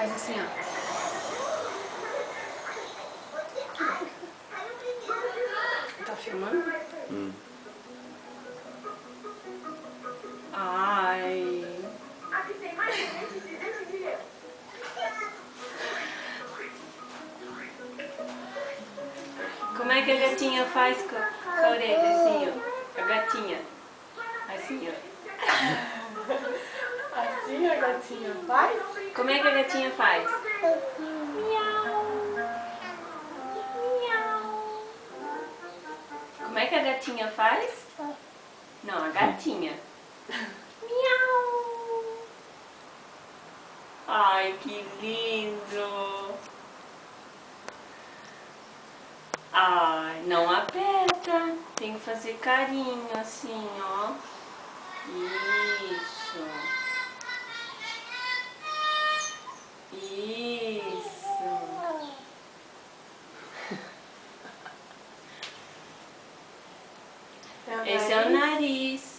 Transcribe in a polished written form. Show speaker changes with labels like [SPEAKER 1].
[SPEAKER 1] Faz assim, ó. Tá filmando? Ai. Como é que a gatinha faz com a orelha, assim, ó? A gatinha. Assim, ó.
[SPEAKER 2] Assim a gatinha faz?
[SPEAKER 1] Como é que a gatinha faz? Como é que a gatinha faz? Não, a gatinha. Miau. Ai, que lindo. Ai, não aperta. Tem que fazer carinho assim, ó. Isso. Isso. Esse é o nariz.